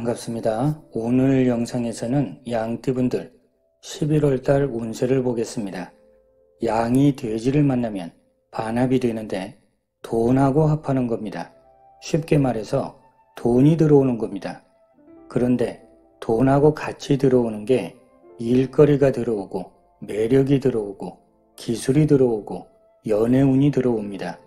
반갑습니다. 오늘 영상에서는 양띠분들 11월달 운세를 보겠습니다. 양이 돼지를 만나면 반합이 되는데 돈하고 합하는 겁니다. 쉽게 말해서 돈이 들어오는 겁니다. 그런데 돈하고 같이 들어오는 게 일거리가 들어오고 매력이 들어오고 기술이 들어오고 연애운이 들어옵니다.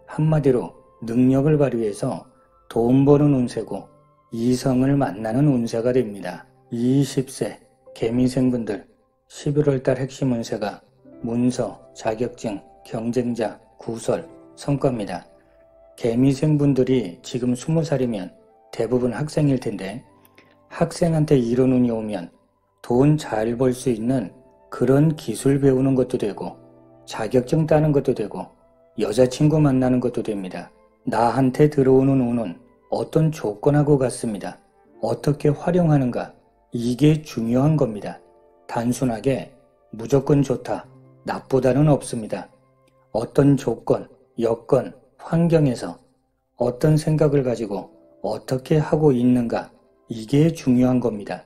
한마디로 능력을 발휘해서 돈 버는 운세고 이성을 만나는 운세가 됩니다. 20세 개미생분들 11월달 핵심 운세가 문서, 자격증, 경쟁자, 구설, 성과입니다. 개미생분들이 지금 20살이면 대부분 학생일 텐데 학생한테 이런 운이 오면 돈 잘 벌 수 있는 그런 기술 배우는 것도 되고 자격증 따는 것도 되고 여자친구 만나는 것도 됩니다. 나한테 들어오는 운은 어떤 조건하고 같습니다. 어떻게 활용하는가, 이게 중요한 겁니다. 단순하게 무조건 좋다, 나쁘다는 없습니다. 어떤 조건, 여건, 환경에서 어떤 생각을 가지고 어떻게 하고 있는가, 이게 중요한 겁니다.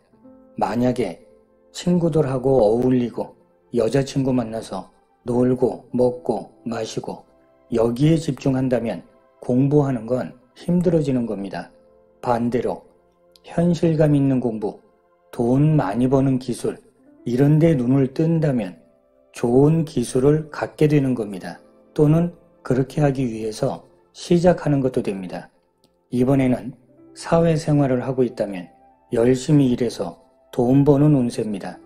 만약에 친구들하고 어울리고 여자친구 만나서 놀고 먹고 마시고 여기에 집중한다면 공부하는 건 힘들어지는 겁니다. 반대로 현실감 있는 공부, 돈 많이 버는 기술, 이런 데 눈을 뜬다면 좋은 기술을 갖게 되는 겁니다. 또는 그렇게 하기 위해서 시작하는 것도 됩니다. 이번에는 사회생활을 하고 있다면 열심히 일해서 돈 버는 운세입니다.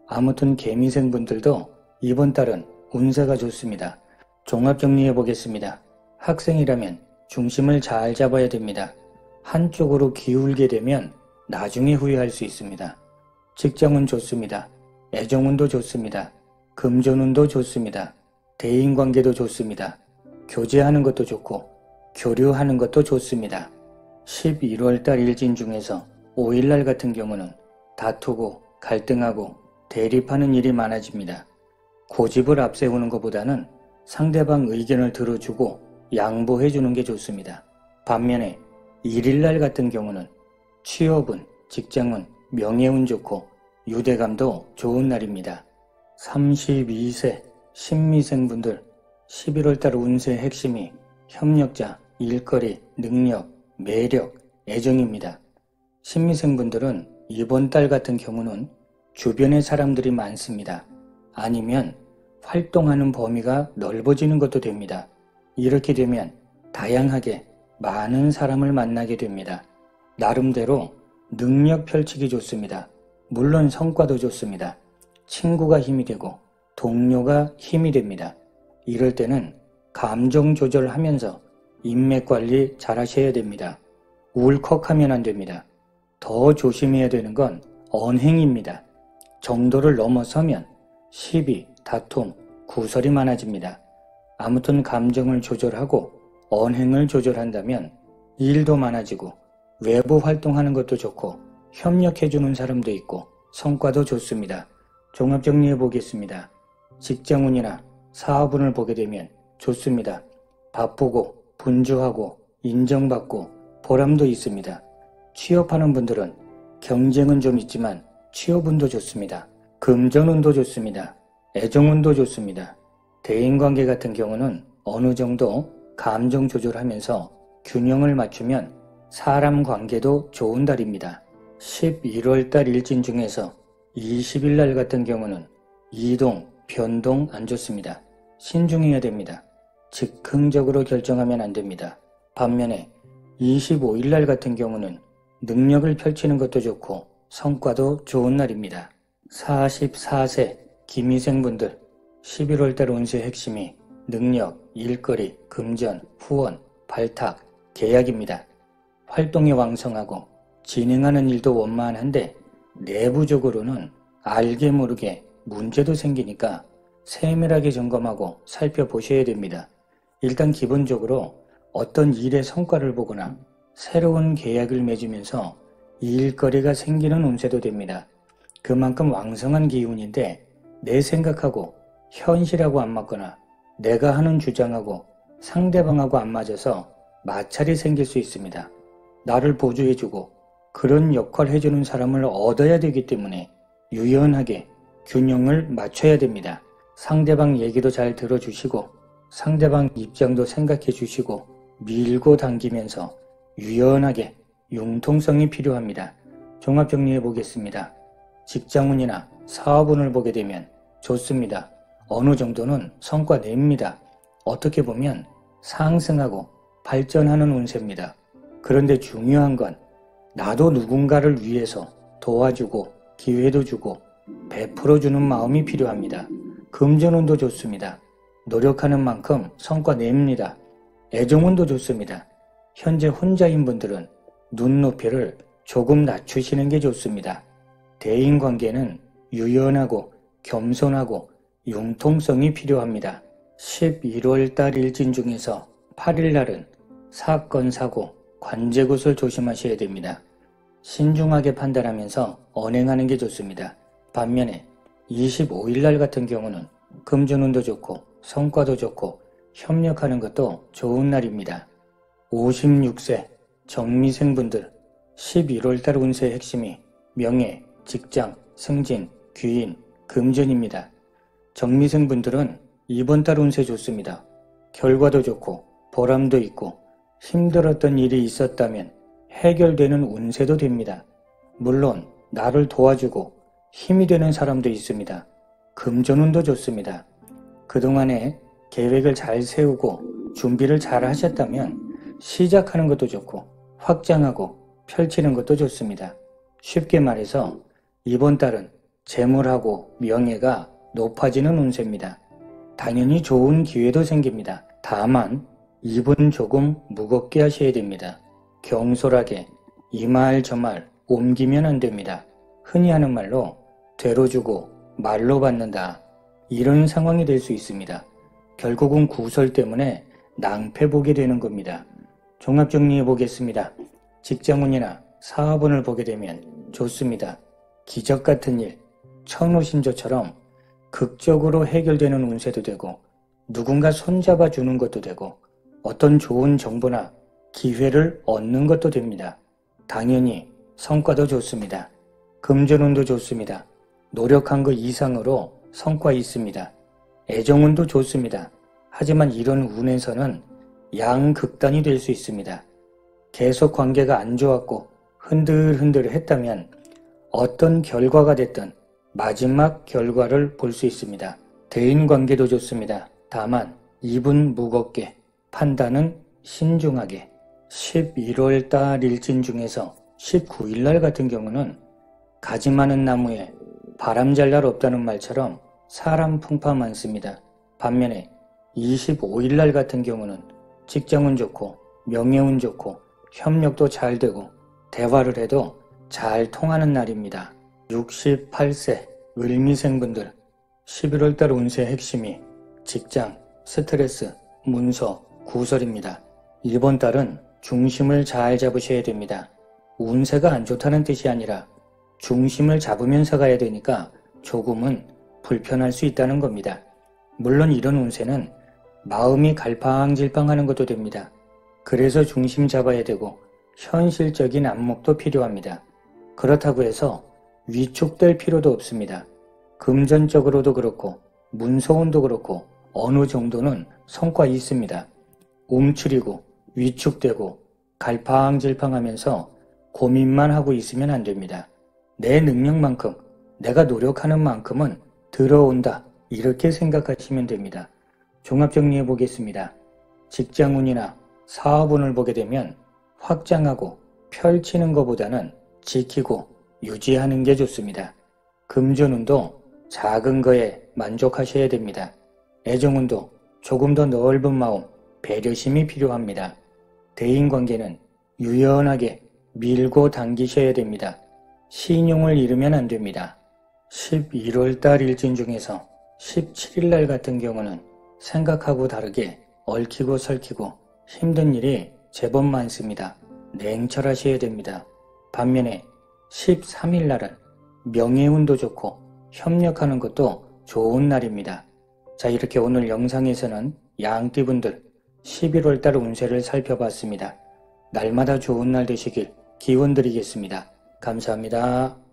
아무튼 개미생분들도 이번 달은 운세가 좋습니다. 종합정리해 보겠습니다. 학생이라면 중심을 잘 잡아야 됩니다. 한쪽으로 기울게 되면 나중에 후회할 수 있습니다. 직장운 좋습니다. 애정운도 좋습니다. 금전운도 좋습니다. 대인관계도 좋습니다. 교제하는 것도 좋고 교류하는 것도 좋습니다. 11월달 일진 중에서 5일날 같은 경우는 다투고 갈등하고 대립하는 일이 많아집니다. 고집을 앞세우는 것보다는 상대방 의견을 들어주고 양보해주는 게 좋습니다. 반면에 1일날 같은 경우는 취업운, 직장운, 명예운 좋고 유대감도 좋은 날입니다. 32세 신미생분들 11월달 운세의 핵심이 협력자, 일거리, 능력, 매력, 애정입니다. 신미생분들은 이번 달 같은 경우는 주변에 사람들이 많습니다. 아니면 활동하는 범위가 넓어지는 것도 됩니다. 이렇게 되면 다양하게 많은 사람을 만나게 됩니다. 나름대로 능력 펼치기 좋습니다. 물론 성과도 좋습니다. 친구가 힘이 되고 동료가 힘이 됩니다. 이럴 때는 감정 조절하면서 인맥 관리 잘 하셔야 됩니다. 울컥하면 안 됩니다. 더 조심해야 되는 건 언행입니다. 정도를 넘어서면 시비, 다툼, 구설이 많아집니다. 아무튼 감정을 조절하고 언행을 조절한다면 일도 많아지고 외부 활동하는 것도 좋고 협력해주는 사람도 있고 성과도 좋습니다. 종합정리해 보겠습니다. 직장운이나 사업운을 보게 되면 좋습니다. 바쁘고 분주하고 인정받고 보람도 있습니다. 취업하는 분들은 경쟁은 좀 있지만 취업운도 좋습니다. 금전운도 좋습니다. 애정운도 좋습니다. 대인관계 같은 경우는 어느 정도 감정 조절하면서 균형을 맞추면 사람 관계도 좋은 달입니다. 11월달 일진 중에서 20일날 같은 경우는 이동, 변동 안 좋습니다. 신중해야 됩니다. 즉흥적으로 결정하면 안 됩니다. 반면에 25일날 같은 경우는 능력을 펼치는 것도 좋고 성과도 좋은 날입니다. 44세 기미생분들 11월달 운세 핵심이 능력, 일거리, 금전, 후원, 발탁, 계약입니다. 활동이 왕성하고 진행하는 일도 원만한데 내부적으로는 알게 모르게 문제도 생기니까 세밀하게 점검하고 살펴보셔야 됩니다. 일단 기본적으로 어떤 일의 성과를 보거나 새로운 계약을 맺으면서 일거리가 생기는 운세도 됩니다. 그만큼 왕성한 기운인데 내 생각하고 현실하고 안 맞거나 내가 하는 주장하고 상대방하고 안 맞아서 마찰이 생길 수 있습니다. 나를 보조해주고 그런 역할 해주는 사람을 얻어야 되기 때문에 유연하게 균형을 맞춰야 됩니다. 상대방 얘기도 잘 들어주시고 상대방 입장도 생각해 주시고 밀고 당기면서 유연하게 융통성이 필요합니다. 종합정리해 보겠습니다. 직장운이나 사업운을 보게 되면 좋습니다. 어느 정도는 성과 냅니다. 어떻게 보면 상승하고 발전하는 운세입니다. 그런데 중요한 건 나도 누군가를 위해서 도와주고 기회도 주고 베풀어주는 마음이 필요합니다. 금전운도 좋습니다. 노력하는 만큼 성과 냅니다. 애정운도 좋습니다. 현재 혼자인 분들은 눈높이를 조금 낮추시는 게 좋습니다. 대인관계는 유연하고 겸손하고 융통성이 필요합니다. 11월 달 일진 중에서 8일 날은 사건, 사고, 관제굿을 조심하셔야 됩니다. 신중하게 판단하면서 언행하는 게 좋습니다. 반면에 25일 날 같은 경우는 금전운도 좋고 성과도 좋고 협력하는 것도 좋은 날입니다. 56세 정미생분들 11월 달 운세의 핵심이 명예, 직장, 승진, 귀인, 금전입니다. 정미생분들은 이번 달 운세 좋습니다. 결과도 좋고 보람도 있고 힘들었던 일이 있었다면 해결되는 운세도 됩니다. 물론 나를 도와주고 힘이 되는 사람도 있습니다. 금전운도 좋습니다. 그동안에 계획을 잘 세우고 준비를 잘 하셨다면 시작하는 것도 좋고 확장하고 펼치는 것도 좋습니다. 쉽게 말해서 이번 달은 재물하고 명예가 높아지는 운세입니다. 당연히 좋은 기회도 생깁니다. 다만 입은 조금 무겁게 하셔야 됩니다. 경솔하게 이 말 저 말 옮기면 안 됩니다. 흔히 하는 말로 되로 주고 말로 받는다. 이런 상황이 될 수 있습니다. 결국은 구설 때문에 낭패 보게 되는 겁니다. 종합정리해 보겠습니다. 직장운이나 사업운을 보게 되면 좋습니다. 기적 같은 일, 천우신조처럼 극적으로 해결되는 운세도 되고 누군가 손잡아 주는 것도 되고 어떤 좋은 정보나 기회를 얻는 것도 됩니다. 당연히 성과도 좋습니다. 금전운도 좋습니다. 노력한 것 이상으로 성과 있습니다. 애정운도 좋습니다. 하지만 이런 운에서는 양극단이 될 수 있습니다. 계속 관계가 안 좋았고 흔들흔들 했다면 어떤 결과가 됐든 마지막 결과를 볼 수 있습니다. 대인관계도 좋습니다. 다만 입은 무겁게 판단은 신중하게 11월 달 일진 중에서 19일 날 같은 경우는 가지 많은 나무에 바람 잘 날 없다는 말처럼 사람 풍파 많습니다. 반면에 25일 날 같은 경우는 직장운 좋고 명예운 좋고 협력도 잘 되고 대화를 해도 잘 통하는 날입니다. 68세 을미생분들 11월 달 운세 핵심이 직장, 스트레스, 문서, 구설입니다. 이번 달은 중심을 잘 잡으셔야 됩니다. 운세가 안 좋다는 뜻이 아니라 중심을 잡으면서 가야 되니까 조금은 불편할 수 있다는 겁니다. 물론 이런 운세는 마음이 갈팡질팡하는 것도 됩니다. 그래서 중심 잡아야 되고 현실적인 안목도 필요합니다. 그렇다고 해서 위축될 필요도 없습니다. 금전적으로도 그렇고 문서운도 그렇고 어느 정도는 성과 있습니다. 움츠리고 위축되고 갈팡질팡하면서 고민만 하고 있으면 안 됩니다. 내 능력만큼 내가 노력하는 만큼은 들어온다. 이렇게 생각하시면 됩니다. 종합정리해 보겠습니다. 직장운이나 사업운을 보게 되면 확장하고 펼치는 것보다는 지키고 유지하는 게 좋습니다. 금전운도 작은 거에 만족하셔야 됩니다. 애정운도 조금 더 넓은 마음, 배려심이 필요합니다. 대인관계는 유연하게 밀고 당기셔야 됩니다. 신용을 잃으면 안 됩니다. 11월 달 일진 중에서 17일 날 같은 경우는 생각하고 다르게 얽히고 설키고 힘든 일이 제법 많습니다. 냉철하셔야 됩니다. 반면에 13일 날은 명예운도 좋고 협력하는 것도 좋은 날입니다. 자, 이렇게 오늘 영상에서는 양띠분들 11월 달 운세를 살펴봤습니다. 날마다 좋은 날 되시길 기원 드리겠습니다. 감사합니다.